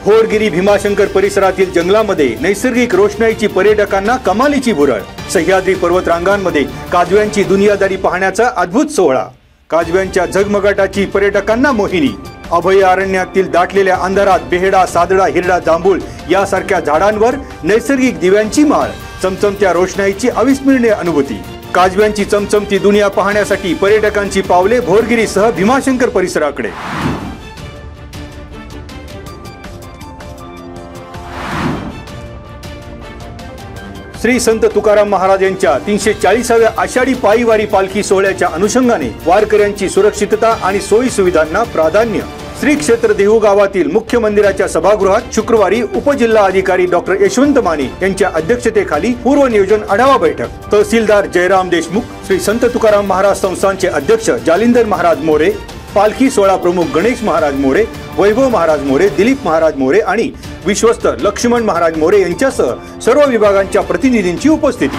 भोरगिरी भीमाशंकर परिसरातील जंगलामध्ये नैसर्गिक रोषणाईची पर्यटकांना कमालीची भुरळ। सह्याद्री पर्वत रांगांमध्ये काजव्यांची दुनियादारी पाहण्याचा अद्भुत सोहळा। काजव्यांच्या झगमगाटाची पर्यटकांना मोहिनी। अभयारण्यातील दाटलेल्या अंधारात बेहडा, सादडा, हिरडा, जांभूळ यासारख्या झाडांवर नैसर्गिक दिव्यांची माळ। चमचमत्या रोषणाईची अविस्मरणीय अनुभूती। काजव्यांची चमचमती दुनिया पाहण्यासाठी पर्यटकांची पावले भोरगिरीसह भीमाशंकर परिसराकडे। श्री संत तुकाराम महाराज यांच्या 340व्या आषाढी पायीवारी पालखी सोहळ्याच्या अनुषंगाने वारकऱ्यांची सुरक्षितता आणि सोयी सुविधांना प्राधान्य। श्री क्षेत्र देहू गावातील मुख्य मंदिराच्या सभागृहात शुक्रवारी उपजिल्हा अधिकारी डॉक्टर यशवंत माने यांच्या अध्यक्षतेखाली पूर्व नियोजन आढावा बैठक। तहसीलदार जयराम देशमुख, श्री संत तुकाराम महाराज संस्थानचे अध्यक्ष जालिंदर महाराज मोरे, पालखी सोहळा प्रमुख गणेश महाराज मोरे, वैभव महाराज मोरे, दिलीप महाराज मोरे आणि विश्वस्त लक्ष्मण महाराज मोरे यांच्यासह सर्व विभागांच्या प्रतिनिधींची उपस्थिती।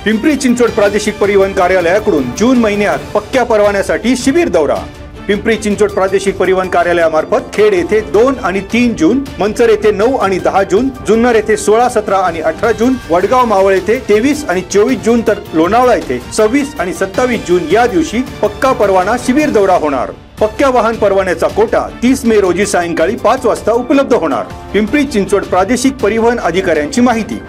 पिंपरी चिंचवड प्रादेशिक परिवहन कार्यालयाकडून जून महिन्यात पक्क्या परवान्यासाठी शिबिर दौरा। पिंपरी चिंचवड प्रादेशिक परिवहन कार्यालयामार्फत खेड येथे 2 आणि 3 जून, मंचर येथे 9 आणि 10 जून, जुन्नर येथे 16, 17 आणि 18 जून, वडगाव मावळ येथे 23 आणि 24 जून तर लोणावळा येथे 26 आणि 27 जून या दिवशी पक्का परवाना शिबिर दौरा होणार। पक्क्या वाहन परवान्याचा कोटा 30 मे रोजी सायंकाळी 5 वाजता उपलब्ध होणार। पिंपरी चिंचवड प्रादेशिक परिवहन अधिकाऱ्यांची माहिती।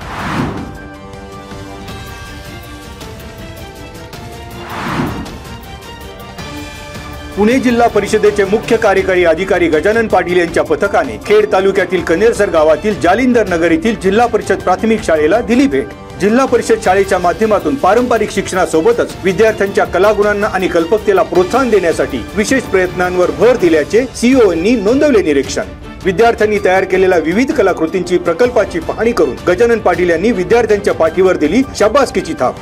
पुणे जिल्हा परिषदेचे मुख्य कार्यकारी अधिकारी गजानन पाटील यांच्या पथकाने खेड तालुक्यातील कनेरसर गावातील जालिंदर नगर येथील जिल्हा परिषद प्राथमिक शाळेला दिली भेट। जिल्हा परिषद शाळेच्या माध्यमातून पारंपरिक शिक्षणासोबतच विद्यार्थ्यांच्या कलागुणांना आणि कल्पकतेला प्रोत्साहन देण्यासाठी विशेष प्रयत्नांवर भर दिल्याचे सीईओंनी नोंदवले निरीक्षण। विद्यार्थ्यांनी तयार केलेल्या विविध कलाकृतींची प्रकल्पाची पाहणी करून गजानन पाटील यांनी विद्यार्थ्यांच्या पाठीवर दिली शाबासकीची थाप।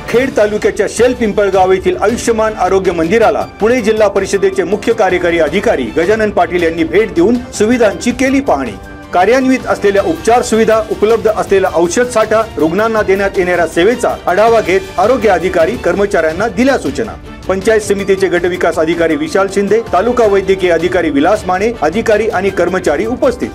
खेड तालुक्याच्या शेल पिंपळगाव येथील आयुष्यमान आरोग्य मंदिराला पुणे जिल्हा परिषदेचे मुख्य कार्यकारी अधिकारी गजानन पाटील यांनी भेट देऊन सुविधांची केली पाहणी। कार्यान्वित असलेल्या उपचार सुविधा, उपलब्ध असलेला औषध साठा, रुग्णांना देण्यात येणाऱ्या सेवेचा आढावा घेत आरोग्य अधिकारी कर्मचाऱ्यांना दिल्या सूचना। पंचायत समितीचे गटविकास अधिकारी विशाल शिंदे, तालुका वैद्यकीय अधिकारी विलास माने, अधिकारी आणि कर्मचारी उपस्थित।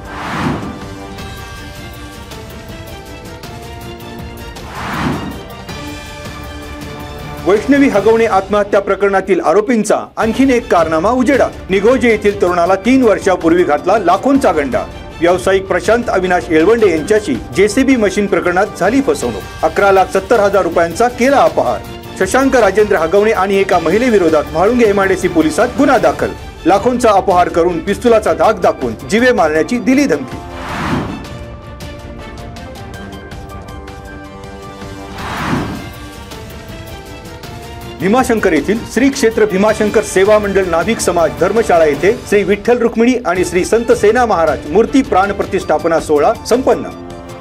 वैष्णवी हगवणे आत्महत्या प्रकरणातील आरोपींचा आणखीन एक कारनामा उजेडात। निघोजे येथील तरुणाला 3 वर्षापूर्वी घातला लाखोंचा गंडा। व्यावसायिक प्रशांत अविनाश येळवंडे यांच्याशी जेसीबी मशीन प्रकरणात झाली फसवणूक। 11,70,000 रुपयांचा केला अपहार। शशांक राजेंद्र हगवणे आणि एका महिलेविरोधात म्हाळुंगे एमआयडीसी पोलिसात गुन्हा दाखल। लाखोंचा अपहार करून पिस्तुलाचा धाक दाखवून जीवे मारण्याची दिली धमकी। भीमाशंकर येथील श्री क्षेत्र भीमाशंकर सेवा मंडळ नाभिक समाज धर्मशाळा येथे श्री विठ्ठल रुक्मिणी आणि श्री संत सेना महाराज मूर्ती प्राण प्रतिष्ठापना सोहळा संपन्न।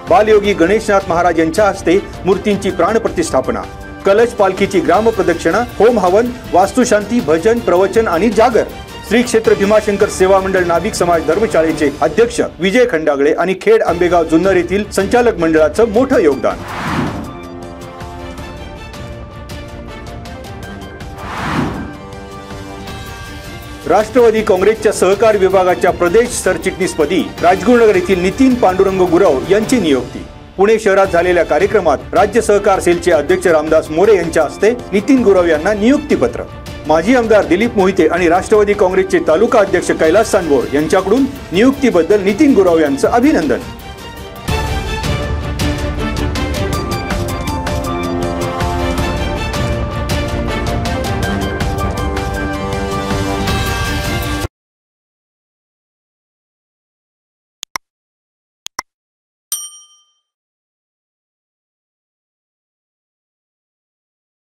बालयोगी गणेशनाथ महाराज यांच्या हस्ते मूर्तींची प्राण प्रतिष्ठापना, कलश पालखीची ग्राम प्रदक्षिणा, होम हवन, वास्तुशांती, भजन, प्रवचन आणि जागर। श्री क्षेत्र भीमाशंकर सेवा मंडळ नाभिक समाज धर्मशाळेचे अध्यक्ष विजय खंडागळे आणि खेड आंबेगाव जुन्नर येथील संचालक मंडळाचं मोठं योगदान। राष्ट्रवादी काँग्रेसच्या सहकार विभागाच्या प्रदेश सरचिटणीसपदी राजगुरुनगर येथील नितीन पांडुरंग गुरव यांची नियुक्ती। पुणे शहरात झालेल्या कार्यक्रमात राज्य सहकार सेलचे अध्यक्ष रामदास मोरे यांच्या हस्ते नितीन गुरव यांना नियुक्तीपत्र। माजी आमदार दिलीप मोहिते आणि राष्ट्रवादी काँग्रेसचे तालुका अध्यक्ष कैलास सांगोर यांच्याकडून नियुक्तीबद्दल नितीन गुरव यांचं अभिनंदन।